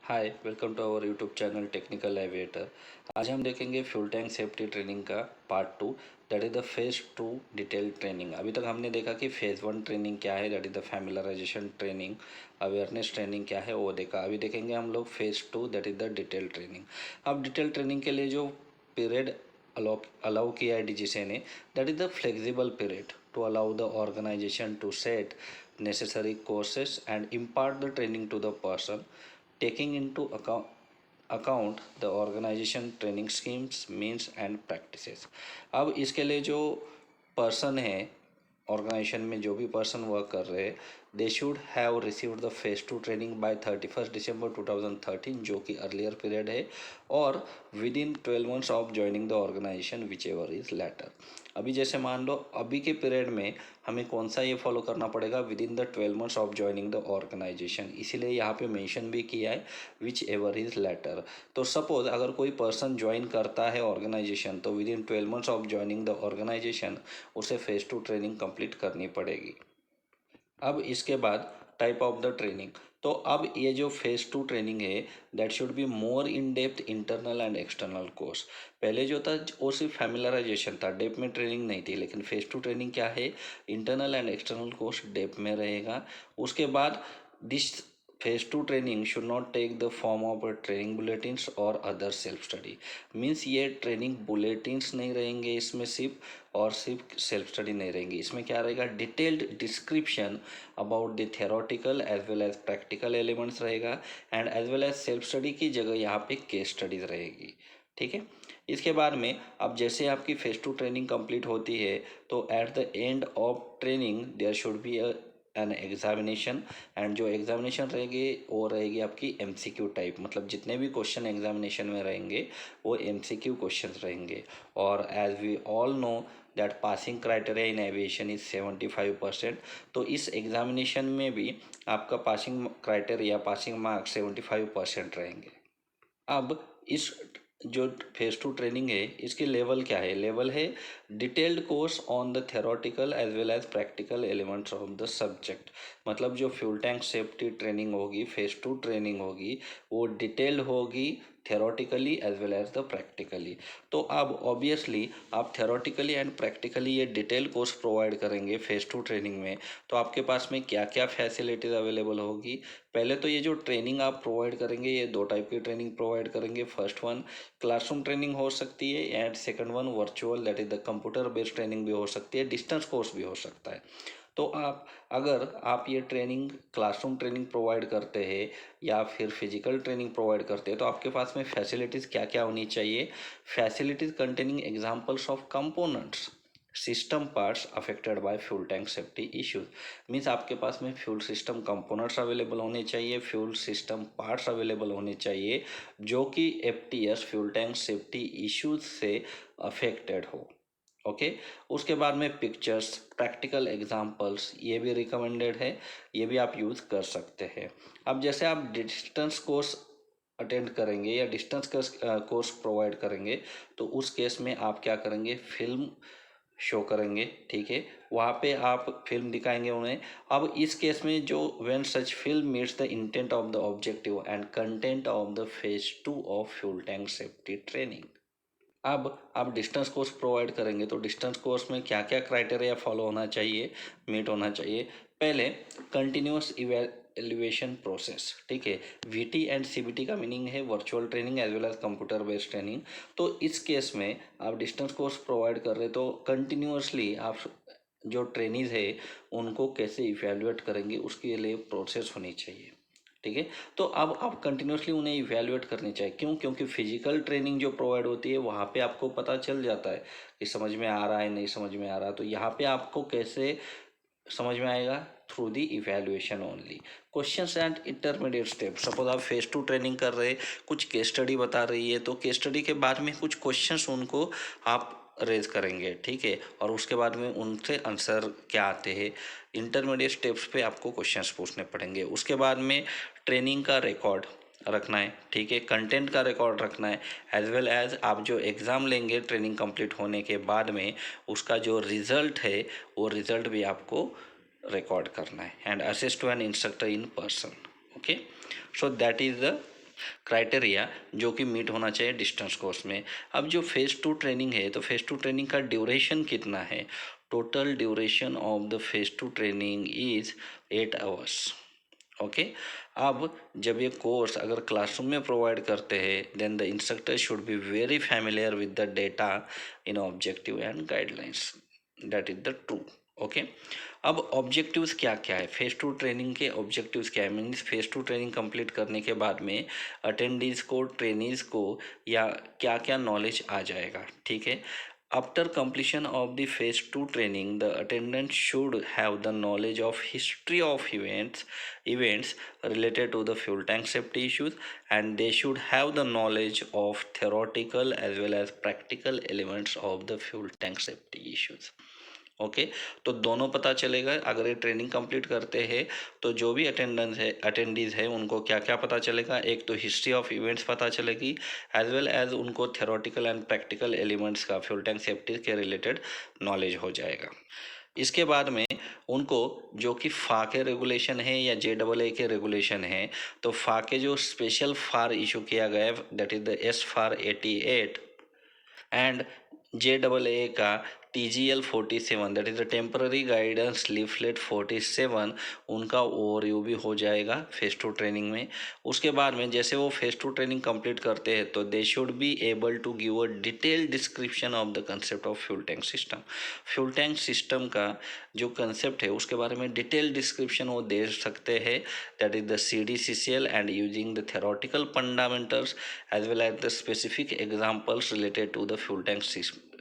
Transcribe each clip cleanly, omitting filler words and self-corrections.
Hi welcome to our YouTube channel technical aviator. आज हम देखेंगे फ्यूल टैंक सेफ्टी ट्रेनिंग का part 2, that is the phase 2 detail training. अभी तक हमने देखा कि फेज 1 ट्रेनिंग क्या है, that is the familiarization training, awareness training क्या है वो देखा। अभी देखेंगे हम लोग phase 2, that is the detail training. अब डिटेल ट्रेनिंग के लिए जो पीरियड अलाउ किया है डीजीसीए ने, that is the flexible period to allow the organization to set necessary courses and impart the training to the person, taking into account the organization training schemes, means and practices। अब इसके लिए जो person है organisation में, जो भी person work कर रहे हैं, they should have received the phase 2 training by 31 December 2013, जो कि अर्लियर पीरियड है, और within 12 months of joining the organization whichever is later. अभी जैसे मान लो अभी के पीरियड में हमें कौन सा ये फॉलो करना पड़ेगा, within the 12 months of joining the organization, इसीलिए यहाँ पे मेंशन भी किया है विच एवर इज लेटर। तो सपोज अगर कोई पर्सन ज्वाइन करता है ऑर्गेनाइजेशन, तो within 12 months of joining the organization उसे फेज 2 ट्रेनिंग कंप्लीट करनी पड़ेगी। अब इसके बाद टाइप ऑफ द ट्रेनिंग। तो अब ये जो फेज 2 ट्रेनिंग है, that should be more in depth internal and external course. पहले जो था वो सिर्फ फैमिलराइजेशन था, डेप्थ में ट्रेनिंग नहीं थी, लेकिन फेज 2 ट्रेनिंग क्या है, internal and external course depth में रहेगा। उसके बाद this phase 2 training should not take the form of training bulletins और अदर सेल्फ स्टडी। मीन्स ये ट्रेनिंग बुलेटिन्स नहीं रहेंगे इसमें सिर्फ, और सिर्फ सेल्फ स्टडी नहीं रहेंगी। इसमें क्या रहेगा, detailed description about the theoretical as well as practical elements रहेगा, and as well as self study की जगह यहाँ पे केस स्टडीज रहेगी। ठीक है। इसके बाद में अब जैसे आपकी फेज 2 ट्रेनिंग कंप्लीट होती है, तो at the end of training there should be an examination, and जो एग्जामिनेशन रहेगी वो रहेगी आपकी एमसीक्यू टाइप, मतलब जितने भी क्वेश्चन एग्जामिनेशन में रहेंगे वो एमसीक्यू क्वेश्चन रहेंगे। और as we all know that passing criteria in aviation is 75%, तो इस एग्जामिनेशन में भी आपका पासिंग क्राइटेरिया, पासिंग मार्क्स 75% रहेंगे। अब इस जो फेज 2 ट्रेनिंग है, इसके लेवल क्या है, लेवल है detailed course on the theoretical as well as practical elements of the subject. मतलब जो फ्यूल टैंक सेफ्टी ट्रेनिंग होगी, फेज 2 ट्रेनिंग होगी, वो डिटेल्ड होगी theoretically as well as the practically. तो अब ऑब्वियसली आप थेरोटिकली एंड प्रैक्टिकली ये डिटेल कोर्स प्रोवाइड करेंगे फेज 2 ट्रेनिंग में, तो आपके पास में क्या क्या फैसिलिटीज़ अवेलेबल होगी। पहले तो ये जो ट्रेनिंग आप प्रोवाइड करेंगे, ये दो टाइप की ट्रेनिंग प्रोवाइड करेंगे। फर्स्ट वन क्लासरूम ट्रेनिंग हो सकती है, and second one virtual, that is the computer based training भी हो सकती है, डिस्टेंस कोर्स भी हो सकता है। तो आप अगर आप ये ट्रेनिंग क्लासरूम ट्रेनिंग प्रोवाइड करते हैं या फिर फिजिकल ट्रेनिंग प्रोवाइड करते हैं, तो आपके पास में फैसिलिटीज़ क्या क्या होनी चाहिए। Facilities containing examples of components, system parts affected by fuel tank safety issues. Means आपके पास में फ्यूल सिस्टम कंपोनेंट्स अवेलेबल होने चाहिए, फ्यूल सिस्टम पार्ट्स अवेलेबल होने चाहिए जो कि FTS fuel tank safety issues से अफेक्टेड हो। ओके। उसके बाद में पिक्चर्स, प्रैक्टिकल एग्जांपल्स, ये भी रिकमेंडेड है, ये भी आप यूज़ कर सकते हैं। अब जैसे आप डिस्टेंस कोर्स अटेंड करेंगे या डिस्टेंस कोर्स प्रोवाइड करेंगे, तो उस केस में आप क्या करेंगे, फिल्म शो करेंगे। ठीक है, वहाँ पे आप फिल्म दिखाएंगे उन्हें। अब इस केस में जो when such film meets the intent of the objective and content of the phase 2 of fuel tank safety training. अब आप डिस्टेंस कोर्स प्रोवाइड करेंगे, तो डिस्टेंस कोर्स में क्या क्या क्राइटेरिया फॉलो होना चाहिए, मीट होना चाहिए। पहले कंटिन्यूस इवैल्यूएशन प्रोसेस। ठीक है, वीटी एंड सीबीटी का मीनिंग है virtual training as well as computer based training. तो इस केस में आप डिस्टेंस कोर्स प्रोवाइड कर रहे, तो कंटिन्यूसली आप जो ट्रेनिज है उनको कैसे इवैल्यूएट करेंगे, उसके लिए प्रोसेस होनी चाहिए। ठीक है, तो अब आप कंटिन्यूसली उन्हें इवैल्यूएट करनी चाहिए। क्यों? क्योंकि फिजिकल ट्रेनिंग जो प्रोवाइड होती है वहाँ पे आपको पता चल जाता है कि समझ में आ रहा है नहीं समझ में आ रहा, तो यहाँ पे आपको कैसे समझ में आएगा, through the evaluation only. Questions and intermediate step. Suppose आप फेज 2 ट्रेनिंग कर रहे, कुछ केस स्टडी बता रही है, तो केस स्टडी के बाद में कुछ क्वेश्चंस उनको आप रेज करेंगे। ठीक है, और उसके बाद में उनसे आंसर क्या आते हैं। इंटरमीडिएट स्टेप्स पे आपको क्वेश्चंस पूछने पड़ेंगे। उसके बाद में ट्रेनिंग का रिकॉर्ड रखना है। ठीक है, कंटेंट का रिकॉर्ड रखना है, एज वेल एज आप जो एग्ज़ाम लेंगे ट्रेनिंग कंप्लीट होने के बाद में, उसका जो रिज़ल्ट है वो रिज़ल्ट भी आपको रिकॉर्ड करना है, and assist to an instructor in person. Okay, so that is the criteria जो कि मीट होना चाहिए डिस्टेंस कोर्स में। अब जो फेज़ 2 ट्रेनिंग है, तो फेज़ 2 ट्रेनिंग का ड्यूरेशन कितना है? Total duration of the phase 2 training is 8 hours. Okay. अब जब ये कोर्स अगर क्लासरूम में प्रोवाइड करते हैं, then the instructor should be very familiar with the data in objective and guidelines, that is the true. Okay. अब objectives क्या क्या है, फेज़ 2 ट्रेनिंग के ऑब्जेक्टिव्स क्या है? मीन्स फेज़ 2 ट्रेनिंग कंप्लीट करने के बाद में अटेंडीज को, ट्रेनीज को या क्या क्या नॉलेज आ जाएगा, ठीक है। After completion of the phase 2 training, the attendant should have the knowledge of history of events related to the fuel tank safety issues, and they should have the knowledge of theoretical as well as practical elements of the fuel tank safety issues। Okay. तो दोनों पता चलेगा अगर ये training complete करते हैं, तो जो भी अटेंडीज है उनको क्या क्या पता चलेगा? एक तो हिस्ट्री ऑफ इवेंट्स पता चलेगी, एज वेल एज उनको थ्योरेटिकल एंड प्रैक्टिकल एलिमेंट्स का फ्यूल टैंक सेफ्टी के रिलेटेड नॉलेज हो जाएगा। इसके बाद में उनको जो कि फा के रेगुलेशन है या JAA के रेगुलेशन है, तो फा के जो स्पेशल फार इशू किया गया है, that is the S-FAR 88, and JAA का TGL 47, that is the temporary guidance leaflet 47, उनका ओवरव्यू भी हो जाएगा फेज़ 2 ट्रेनिंग में। उसके बाद में जैसे वो फेज़ 2 ट्रेनिंग कंप्लीट करते हैं, तो they should be able to give a detail description of the concept of fuel tank system. फ्यूल टैंक सिस्टम का जो कंसेप्ट है उसके बारे में डिटेल डिस्क्रिप्शन वो दे सकते हैं, that is the CDCCL, and using the theoretical fundamentals as well as the specific examples related to the fuel tank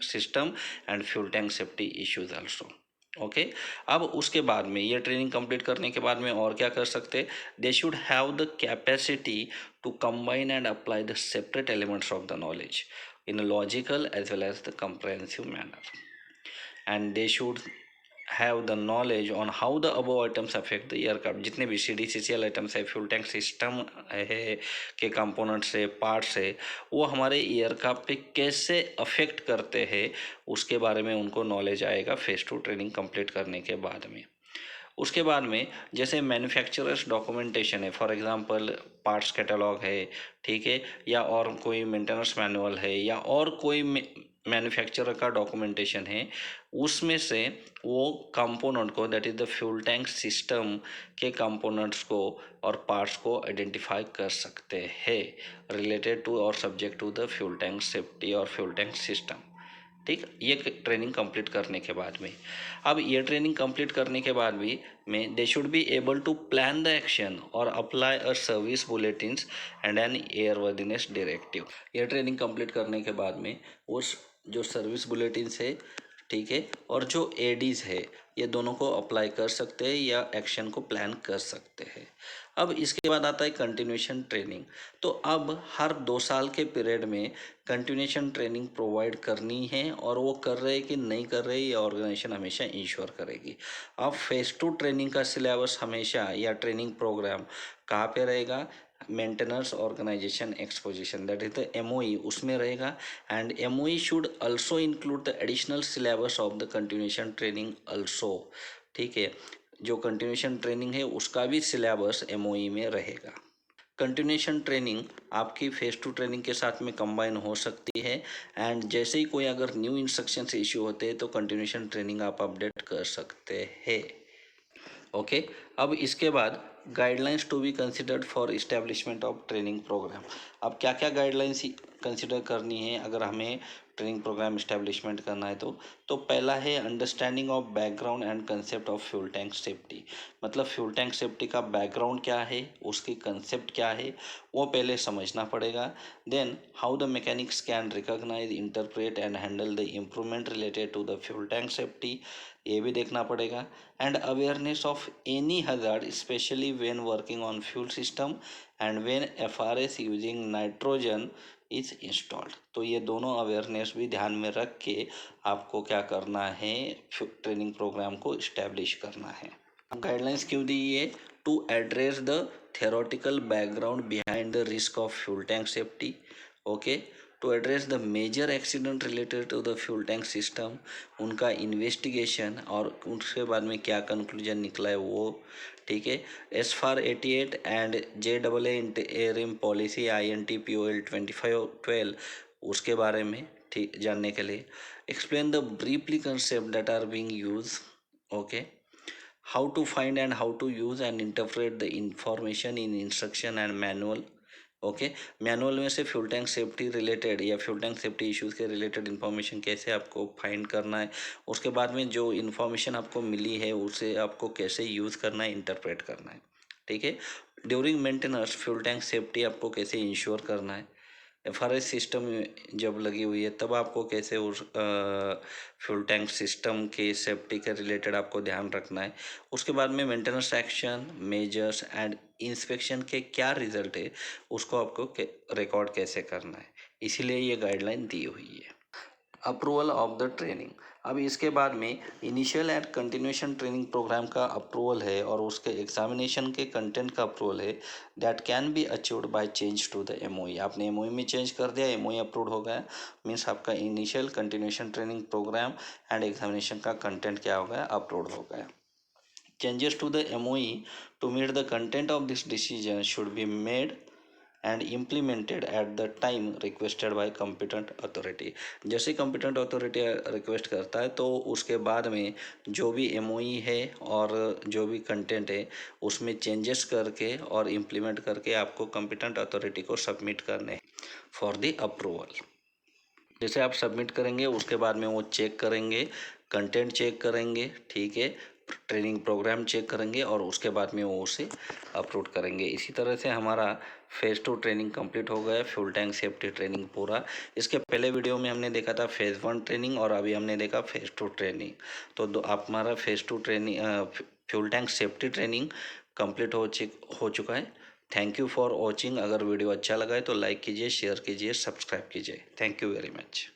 system and fuel tank safety issues also। Okay. अब उसके बाद में ये ट्रेनिंग कंप्लीट करने के बाद में और क्या कर सकते? They should have the capacity to combine and apply the separate elements of the knowledge in logical as well as the comprehensive manner, and they should have the knowledge on how the above items affect the aircraft। जितने भी CDCCL items है, fuel tank system है के components है, parts है, वो हमारे aircraft पे कैसे अफेक्ट करते हैं, उसके बारे में उनको नॉलेज आएगा फेज़ 2 ट्रेनिंग कंप्लीट करने के बाद में। उसके बाद में जैसे मैन्युफैक्चरर्स डॉक्यूमेंटेशन है, फॉर एग्जांपल पार्ट्स कैटलॉग है, ठीक है, या और कोई मेंटेनेंस मैनुअल है, या और कोई मैन्युफैक्चरर का डॉक्यूमेंटेशन है, उसमें से वो कंपोनेंट को, that is the fuel tank system के कंपोनेंट्स को और पार्ट्स को आइडेंटिफाई कर सकते हैं रिलेटेड टू और subject to the fuel tank safety और फ्यूल टैंक सिस्टम। ठीक, ये ट्रेनिंग कंप्लीट करने के बाद में, अब ये ट्रेनिंग कंप्लीट करने के बाद भी में they should be able to plan the action और apply a service bulletins and an airworthiness directive. ये ट्रेनिंग कंप्लीट करने के बाद में उस जो सर्विस बुलेटिन्स है, ठीक है, और जो एडीज है, ये दोनों को अप्लाई कर सकते हैं या एक्शन को प्लान कर सकते हैं। अब इसके बाद आता है कंटिन्यूएशन ट्रेनिंग। तो अब हर 2 साल के पीरियड में कंटिन्यूएशन ट्रेनिंग प्रोवाइड करनी है, और वो कर रहे कि नहीं कर रहे, ये ऑर्गेनाइजेशन हमेशा इंश्योर करेगी। अब फेज़ 2 ट्रेनिंग का सिलेबस हमेशा या ट्रेनिंग प्रोग्राम कहाँ पे रहेगा? Maintenance organisation exposition, that is the MOE, उसमें रहेगा। And MOE should also include the additional syllabus of the continuation training also, ठीक है। जो कंटिन्यूएशन ट्रेनिंग है उसका भी सिलेबस MOE में रहेगा। कंटिन्यूएशन ट्रेनिंग आपकी फेज़ 2 ट्रेनिंग के साथ में कंबाइन हो सकती है, एंड जैसे ही कोई अगर न्यू इंस्ट्रक्शन से इश्यू होते हैं, तो कंटिन्यूएशन ट्रेनिंग आप अपडेट कर सकते हैं। ओके। अब इसके बाद guidelines to be considered for establishment of training program. अब क्या क्या गाइडलाइंस कंसिडर करनी है अगर हमें ट्रेनिंग प्रोग्राम इस्टेब्लिशमेंट करना है? तो पहला है understanding of background and concept of fuel tank safety. मतलब फ्यूल टैंक सेफ्टी का बैकग्राउंड क्या है, उसकी कंसेप्ट क्या है, वो पहले समझना पड़ेगा। Then how the mechanics can recognise, interpret and handle the improvement related to the fuel tank safety, ये भी देखना पड़ेगा। And awareness of any hazard specially when working on fuel system and when FRS using nitrogen is installed. तो ये दोनों awareness भी ध्यान में रख के आपको क्या करना है, ट्रेनिंग प्रोग्राम को इस्टेब्लिश करना है। गाइडलाइंस क्यों दी है? To address the theoretical background behind the risk of fuel tank safety, okay, to address the major accident related to the fuel tank system, उनका इन्वेस्टिगेशन और उसके बाद में क्या कंक्लूजन निकला है वो, ठीक है। S for 88 and J double interim policy INTPOL 2512 उसके बारे में ठीक जानने के लिए। Explain the briefly concept that are being use, okay. How to find and how to use and interpret the information in instruction and manual, okay. Manual में से fuel tank safety related या फ्यूल टैंक सेफ्टी इश्यूज के related information कैसे आपको find करना है, उसके बाद में जो इन्फॉर्मेशन आपको मिली है उसे आपको कैसे यूज़ करना है, इंटरप्रेट करना है, ठीक है। During maintenance fuel tank safety आपको कैसे इंश्योर करना है। FRS सिस्टम जब लगी हुई है तब आपको कैसे उस फ्यूल टैंक सिस्टम के सेफ्टी के रिलेटेड आपको ध्यान रखना है। उसके बाद में maintenance action measures and inspection के क्या रिजल्ट है उसको आपको रिकॉर्ड कैसे करना है, इसीलिए ये गाइडलाइन दी हुई है। अप्रूवल ऑफ द ट्रेनिंग, अब इसके बाद में initial and continuation training program का अप्रूवल है और उसके एग्जामिनेशन के कंटेंट का अप्रूवल है। That can be achieved by change to the MOE, आपने MOE में चेंज कर दिया, MOE अप्रूव हो गया, मीन्स आपका initial continuation training program and examination का कंटेंट क्या हो गया, अप्रूव हो गया। Changes to the MOE to meet the content of this decision should be made and implemented at the time requested by competent authority। जैसे competent authority request करता है तो उसके बाद में जो भी MOE है और जो भी कंटेंट है उसमें चेंजेस करके और इम्प्लीमेंट करके आपको competent authority को सबमिट करने फॉर द अप्रूवल। जैसे आप सबमिट करेंगे उसके बाद में वो चेक करेंगे, कंटेंट चेक करेंगे, ठीक है, ट्रेनिंग प्रोग्राम चेक करेंगे और उसके बाद में वो उसे अपलोड करेंगे। इसी तरह से हमारा फेज़ 2 ट्रेनिंग कंप्लीट हो गया, फ्यूल टैंक सेफ्टी ट्रेनिंग पूरा। इसके पहले वीडियो में हमने देखा था फेज़ 1 ट्रेनिंग और अभी हमने देखा फेज़ 2 ट्रेनिंग। तो हमारा phase 2 training fuel tank safety training complete हो चुका है। Thank you for watching. अगर वीडियो अच्छा लगा है तो लाइक कीजिए, शेयर कीजिए, सब्सक्राइब कीजिए। Thank you very much.